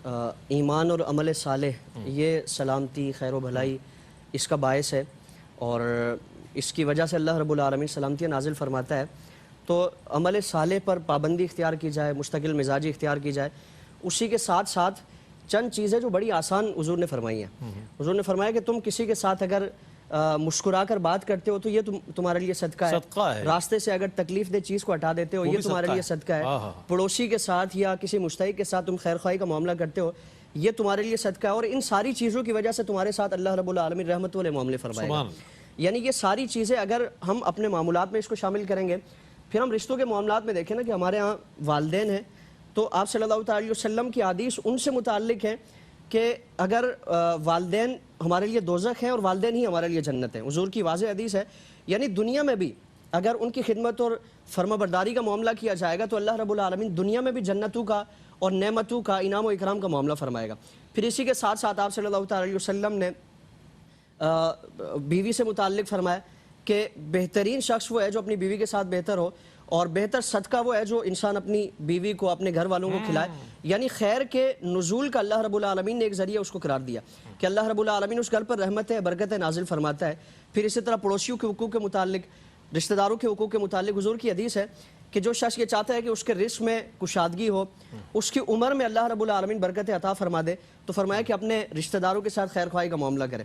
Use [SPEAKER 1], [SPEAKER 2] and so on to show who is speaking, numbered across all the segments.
[SPEAKER 1] ایمان اور عمل صالح یہ سلامتی، خیر و بھلائی اس کا باعث ہے، اور اس کی وجہ سے اللہ رب العالمین سلامتیاں نازل فرماتا ہے۔ تو عمل صالح پر پابندی اختیار کی جائے، مستقل مزاجی اختیار کی جائے، اسی کے ساتھ ساتھ چند چیزیں جو بڑی آسان حضور نے فرمائی ہیں۔ حضور نے فرمایا کہ تم کسی کے ساتھ اگر مسکرا کر بات کرتے ہو تو یہ تمہارے لیے صدقہ ہے، راستے سے اگر تکلیف دہ چیز کو ہٹا دیتے ہو یہ تمہارے لیے صدقہ ہے، پڑوسی کے ساتھ یا کسی مشترک کے ساتھ تم خیر خواہی کا معاملہ کرتے ہو یہ تمہارے لیے صدقہ ہے، اور ان ساری چیزوں کی وجہ سے تمہارے ساتھ اللہ رب العالمین رحمت والے معاملے فرمائے گا۔ یعنی یہ ساری چیزیں اگر ہم اپنے معاملات میں اس کو شامل کریں گے، پھر ہم رشتوں کے معاملات میں دیکھیں نا کہ ہمارے ہاں والدین ہیں تو آپ صلی اللہ علیہ وسلم کی حدیث ان سے متعلق ہے کہ اگر والدین ہمارے لیے دوزخ ہیں اور والدین ہی ہمارے لیے جنت ہیں، حضور کی واضح حدیث ہے۔ یعنی دنیا میں بھی اگر ان کی خدمت اور فرما برداری کا معاملہ کیا جائے گا تو اللہ رب العالمین دنیا میں بھی جنتوں کا اور نعمتوں کا، انعام و اکرام کا معاملہ فرمائے گا۔ پھر اسی کے ساتھ ساتھ آپ صلی اللہ علیہ وسلم نے بیوی سے متعلق فرمایا کہ بہترین شخص وہ ہے جو اپنی بیوی کے ساتھ بہتر ہو، اور بہتر صدقہ وہ ہے جو انسان اپنی بیوی کو، اپنے گھر والوں کو کھلائے۔ یعنی خیر کے نزول کا اللہ رب العالمین نے ایک ذریعہ اس کو قرار دیا کہ اللہ رب العالمین اس گھر پر رحمتیں برکتیں نازل فرماتا ہے۔ پھر اسی طرح پڑوسیوں کے حقوق کے متعلق، رشتہ داروں کے حقوق کے متعلق حضور کی حدیث ہے کہ جو شخص یہ چاہتا ہے کہ اس کے رزق میں کشادگی ہو، اس کی عمر میں اللہ رب العالمین برکتیں عطا فرما دے، تو فرمایا کہ اپنے رشتہ داروں کے ساتھ خیر خواہی کا معاملہ کرے۔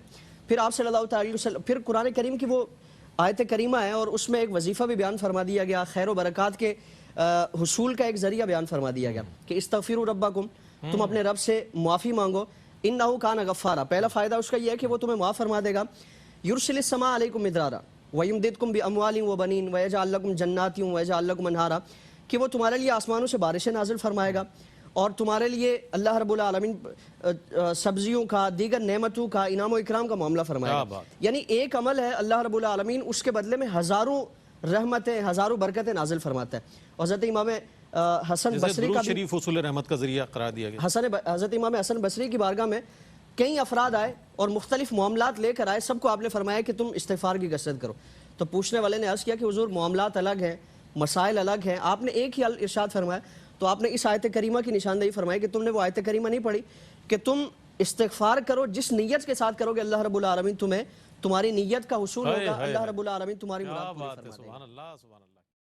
[SPEAKER 1] پھر آپ صلی اللہ علیہ وسلم پھر قرآن کریم کی وہ آیت کریمہ ہے اور اس میں ایک وظیفہ بھی بیان فرما دیا گیا، خیر و برکات کے حصول کا ایک ذریعہ بیان فرما دیا گیا کہ استغفروا ربکم، تم اپنے رب سے معافی مانگو، انہ کان غفارا۔ پہلا فائدہ اس کا یہ ہے کہ وہ تمہیں معاف فرما دے گا۔ یرسل السماء علیکم مدرارا ویمددکم باموال وبنین ویجعل لکم جنات ویجعل لکم انہارا، کہ وہ تمہارے لیے آسمانوں سے بارشیں نازل فرمائے گا اور تمہارے لیے اللہ رب العالمین سبزیوں کا، دیگر نعمتوں کا، انعام و اکرام کا معاملہ فرمائے گا۔ یعنی ایک عمل ہے اللہ رب العالمین اس کے بدلے میں ہزاروں رحمتیں، ہزاروں برکتیں نازل فرماتا ہے۔ حضرت امام حسن بصری کا
[SPEAKER 2] شریف حصول رحمت کا ذریعہ قرار دیا گیا۔
[SPEAKER 1] حضرت امام حسن بصری کی بارگاہ میں کئی افراد آئے اور مختلف معاملات لے کر آئے، سب کو آپ نے فرمایا کہ تم استغفار کی کثرت کرو۔ تو پوچھنے والے نے عرض کیا کہ حضور معاملات الگ ہیں، مسائل الگ ہیں، آپ نے ایک ہی ارشاد فرمایا۔ تو آپ نے اس آیت کریمہ کی نشاندہی فرمائی کہ تم نے وہ آیت کریمہ نہیں پڑھی کہ تم استغفار کرو جس نیت کے ساتھ کرو گے اللہ رب العالمین تمہیں، تمہاری نیت کا حصول ہوگا، اللہ رب العالمین تمہاری مراد پوری فرما دے گا۔